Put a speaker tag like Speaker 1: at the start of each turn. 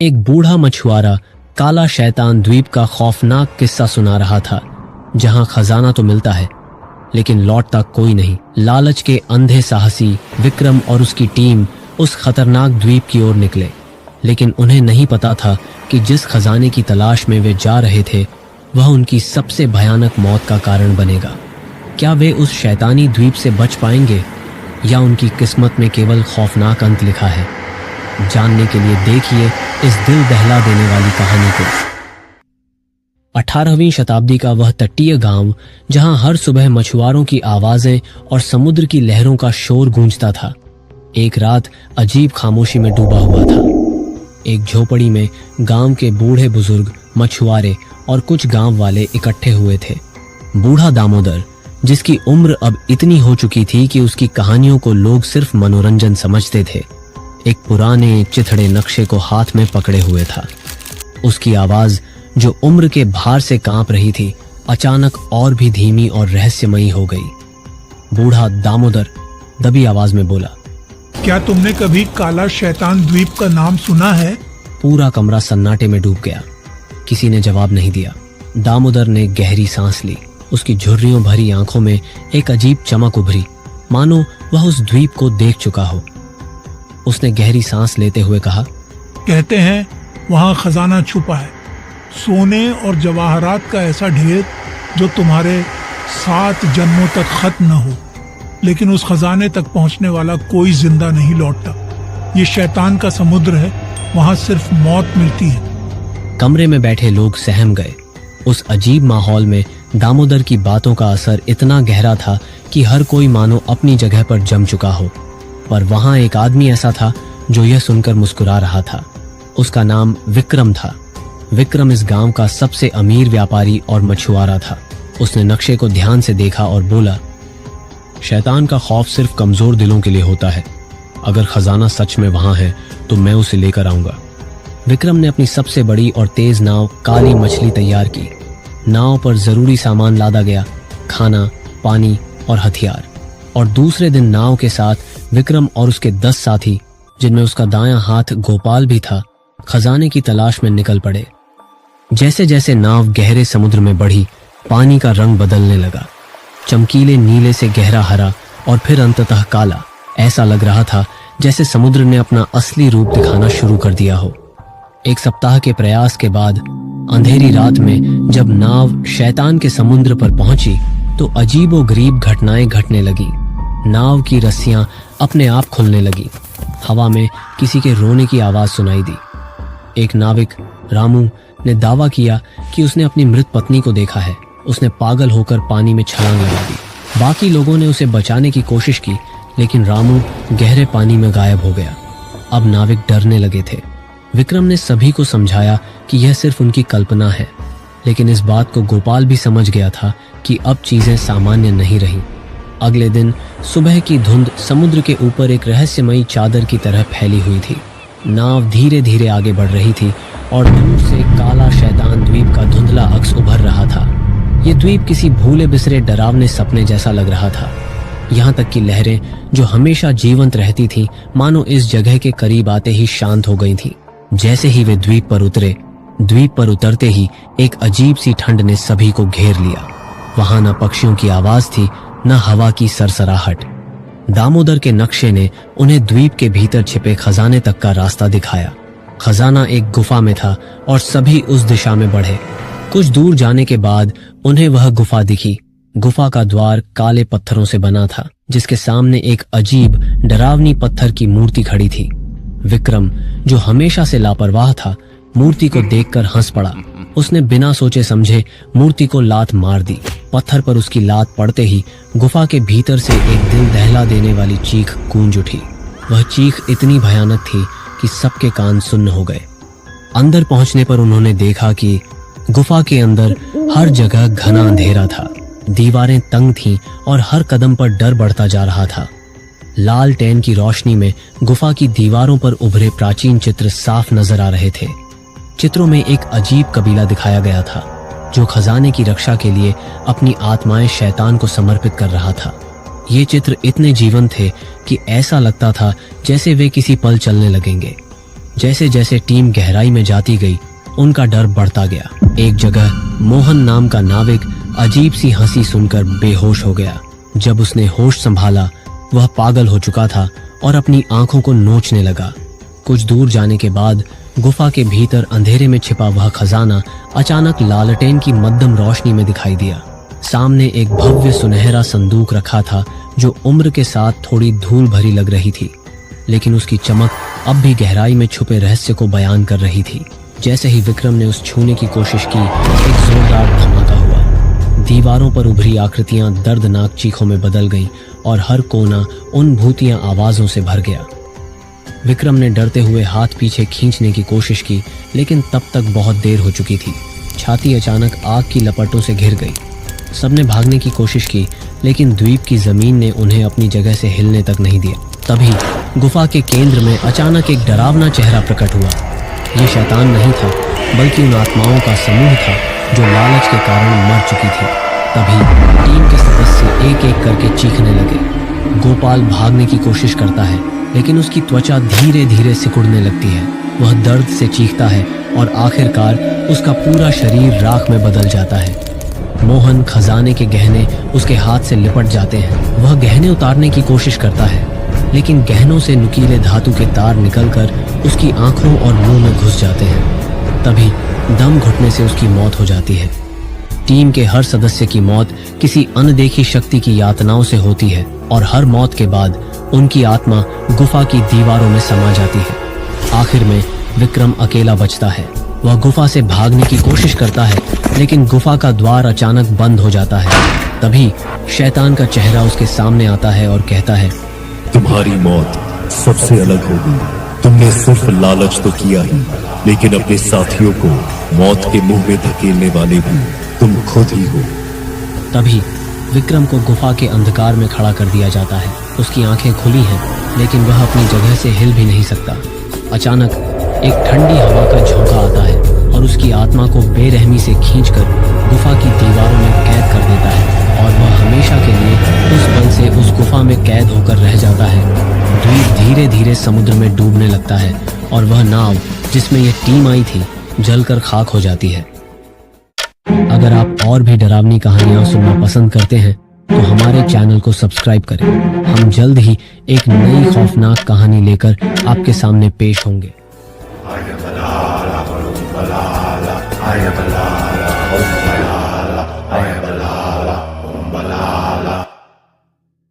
Speaker 1: एक बूढ़ा मछुआरा काला शैतान द्वीप का खौफनाक किस्सा सुना रहा था, जहां खजाना तो मिलता है लेकिन लौटता कोई नहीं। लालच के अंधे साहसी विक्रम और उसकी टीम उस खतरनाक द्वीप की ओर निकले, लेकिन उन्हें नहीं पता था कि जिस खजाने की तलाश में वे जा रहे थे वह उनकी सबसे भयानक मौत का कारण बनेगा। क्या वे उस शैतानी द्वीप से बच पाएंगे या उनकी किस्मत में केवल खौफनाक अंत लिखा है? जानने के लिए देखिए इस दिल दहला देने वाली कहानी को। 18वीं शताब्दी का वह तटीय गांव जहां हर सुबह मछुआरों की आवाजें और समुद्र की लहरों का शोर गूंजता था, एक रात अजीब खामोशी में डूबा हुआ था। एक झोपड़ी में गांव के बूढ़े बुजुर्ग, मछुआरे और कुछ गांव वाले इकट्ठे हुए थे। बूढ़ा दामोदर, जिसकी उम्र अब इतनी हो चुकी थी कि उसकी कहानियों को लोग सिर्फ मनोरंजन समझते थे, एक पुराने चिथड़े नक्शे को हाथ में पकड़े हुए था। उसकी आवाज, जो उम्र के भार से कांप रही थी, अचानक और भी धीमी और रहस्यमयी हो गई। बूढ़ा दामोदर दबी आवाज में बोला,
Speaker 2: क्या तुमने कभी काला शैतान द्वीप का नाम सुना है?
Speaker 1: पूरा कमरा सन्नाटे में डूब गया। किसी ने जवाब नहीं दिया। दामोदर ने गहरी सांस ली। उसकी झुर्रियों भरी आंखों में एक अजीब चमक उभरी, मानो वह उस द्वीप को देख चुका हो। उसने गहरी सांस लेते हुए कहा,
Speaker 2: कहते हैं वहाँ खजाना छुपा है, सोने और जवाहरात का ऐसा ढेर जो तुम्हारे 7 जन्मों तक खत्म न हो। लेकिन उस खजाने तक पहुंचने वाला कोई जिंदा नहीं लौटता। ये शैतान का समुद्र है, वहां सिर्फ मौत मिलती है।
Speaker 1: कमरे में बैठे लोग सहम गए। उस अजीब माहौल में दामोदर की बातों का असर इतना गहरा था कि हर कोई मानो अपनी जगह पर जम चुका हो। पर वहां एक आदमी ऐसा था जो यह सुनकर मुस्कुरा रहा था। उसका नाम विक्रम था। विक्रम इस गांव का सबसे अमीर व्यापारी और मछुआरा था। उसने नक्शे को ध्यान से देखा और बोला, शैतान का खौफ सिर्फ कमजोर दिलों के लिए होता है। अगर खजाना सच में वहां है तो मैं उसे लेकर आऊंगा। विक्रम ने अपनी सबसे बड़ी और तेज नाव काली मछली तैयार की। नाव पर जरूरी सामान लादा गया, खाना, पानी और हथियार। और दूसरे दिन नाव के साथ विक्रम और उसके 10 साथी, जिनमें उसका दायां हाथ गोपाल भी था, खजाने की तलाश में निकल पड़े। जैसे जैसे नाव गहरे समुद्र में बढ़ी, पानी का रंग बदलने लगा। चमकीले नीले से गहरा हरा और फिर अंततः काला। ऐसा लग रहा था जैसे समुद्र ने अपना असली रूप दिखाना शुरू कर दिया हो। एक सप्ताह के प्रयास के बाद अंधेरी रात में जब नाव शैतान के समुद्र पर पहुंची तो अजीबोगरीब घटनाएं घटने लगी। नाव की रस्सियां अपने आप खुलने लगी। हवा में किसी के रोने की आवाज सुनाई दी। एक नाविक, रामू, ने दावा किया कि उसने अपनी मृत पत्नी को देखा है। उसने पागल होकर पानी में छलांग लगा दी। बाकी लोगों ने उसे बचाने की कोशिश की, लेकिन रामू गहरे पानी में गायब हो गया। अब नाविक डरने लगे थे। विक्रम ने सभी को समझाया कि यह सिर्फ उनकी कल्पना है, लेकिन इस बात को गोपाल भी समझ गया था कि अब चीजें सामान्य नहीं रहीं। अगले दिन सुबह की धुंध समुद्र के ऊपर एक रहस्यमयी चादर की तरह फैली हुई थी। नाव धीरे धीरे आगे बढ़ रही थी और दूर से काला शैतान द्वीप का धुंधला अक्स उभर रहा था। ये द्वीप किसी भूले बिसरे डरावने सपने जैसा लग रहा था। यहाँ तक कि लहरें, जो हमेशा जीवंत रहती थीं, मानो इस जगह के करीब आते ही शांत हो गई थीं। जैसे ही वे द्वीप पर उतरते ही एक अजीब सी ठंड ने सभी को घेर लिया। वहां न पक्षियों की आवाज थी, न हवा की सरसराहट। दामोदर के नक्शे ने उन्हें द्वीप के भीतर छिपे खजाने तक का रास्ता दिखाया। खजाना एक गुफा में था और सभी उस दिशा में बढ़े। कुछ दूर जाने के बाद उन्हें वह गुफा दिखी। गुफा का द्वार काले पत्थरों से बना था, जिसके सामने एक अजीब डरावनी पत्थर की मूर्ति खड़ी थी। विक्रम, जो हमेशा से लापरवाह था, मूर्ति को देखकर हंस पड़ा। उसने बिना सोचे समझे मूर्ति को लात मार दी। पत्थर पर उसकी लात पड़ते ही गुफा के भीतर से एक दिल दहला देने वाली चीख गूंज उठी। वह चीख इतनी भयानक थी कि सबके कान सुन्न हो गए। अंदर पहुंचने पर उन्होंने देखा कि गुफा के अंदर हर जगह घना अंधेरा था। दीवारें तंग थीं और हर कदम पर डर बढ़ता जा रहा था। लाल टेन की रोशनी में गुफा की दीवारों पर उभरे प्राचीन चित्र साफ नजर आ रहे थे। चित्रों में एक अजीब कबीला दिखाया गया था, जो खजाने की रक्षा के लिए अपनी आत्माएं शैतान को समर्पित कर रहा था। ये चित्र इतने जीवंत थे कि ऐसा लगता था जैसे वे किसी पल चलने लगेंगे। जैसे जैसे टीम गहराई में जाती गई उनका डर बढ़ता गया। एक जगह मोहन नाम का नाविक अजीब सी हंसी सुनकर बेहोश हो गया। जब उसने होश संभाला वह पागल हो चुका था और अपनी आंखों को नोचने लगा। कुछ दूर जाने के बाद गुफा के भीतर अंधेरे में छिपा वह खजाना अचानक लालटेन की मध्यम रोशनी में दिखाई दिया। सामने एक भव्य सुनहरा संदूक रखा था जो उम्र के साथ थोड़ी धूल भरी लग रही थी, लेकिन उसकी चमक अब भी गहराई में छुपे रहस्य को बयान कर रही थी। जैसे ही विक्रम ने उस छूने की कोशिश की, एक जोरदार धमाका हुआ। दीवारों पर उभरी आकृतियां दर्दनाक चीखों में बदल गईं और हर कोना उन भूतिया आवाजों से भर गया। विक्रम ने डरते हुए हाथ पीछे खींचने की कोशिश की, लेकिन तब तक बहुत देर हो चुकी थी। छाती अचानक आग की लपटों से घिर गई। सबने भागने की कोशिश की, लेकिन द्वीप की जमीन ने उन्हें अपनी जगह से हिलने तक नहीं दिया। तभी गुफा के केंद्र में अचानक एक डरावना चेहरा प्रकट हुआ। यह शैतान नहीं था, बल्कि उन आत्माओं का समूह था जो लालच के कारण मर चुकी थी। तभी टीम के सदस्य एक एक करके चीखने लगे। गोपाल भागने की कोशिश करता है, लेकिन उसकी त्वचा धीरे धीरे सिकुड़ने लगती है। वह दर्द से चीखता है और आखिरकार उसका पूरा शरीर राख में बदल जाता है। मोहन खजाने के गहने उसके हाथ से लिपट जाते हैं। वह गहने उतारने की कोशिश करता है, लेकिन गहनों से नुकीले धातु के तार निकलकर उसकी आंखों और मुंह में घुस जाते हैं। तभी दम घुटने से उसकी मौत हो जाती है। टीम के हर सदस्य की मौत किसी अनदेखी शक्ति की यातनाओं से होती है और हर मौत के बाद उनकी आत्मा गुफा की दीवारों में समा जाती है। आखिर में विक्रम अकेला बचता है। वह गुफा से भागने की कोशिश करता है, लेकिन गुफा का द्वार अचानक बंद हो जाता है। तभी शैतान का चेहरा उसके सामने आता है और कहता है,
Speaker 3: तुम्हारी मौत सबसे अलग होगी। तुमने सिर्फ लालच तो किया ही, लेकिन अपने साथियों को मौत के मुंह में धकेलने वाले भी तुम खुद ही हो।
Speaker 1: तभी विक्रम को गुफा के अंधकार में खड़ा कर दिया जाता है। उसकी आंखें खुली हैं, लेकिन वह अपनी जगह से हिल भी नहीं सकता। अचानक एक ठंडी हवा का झोंका आता है और उसकी आत्मा को बेरहमी से खींचकर गुफा की दीवारों में कैद कर देता है और वह हमेशा के लिए उस पल से उस गुफा में कैद होकर रह जाता है। द्वीप धीरे धीरे समुद्र में डूबने लगता है और वह नाव जिसमें यह टीम आई थी जलकर खाक हो जाती है। अगर आप और भी डरावनी कहानियां सुनना पसंद करते हैं तो हमारे चैनल को सब्सक्राइब करें। हम जल्द ही एक नई खौफनाक कहानी लेकर आपके सामने पेश होंगे।
Speaker 4: I am Balala,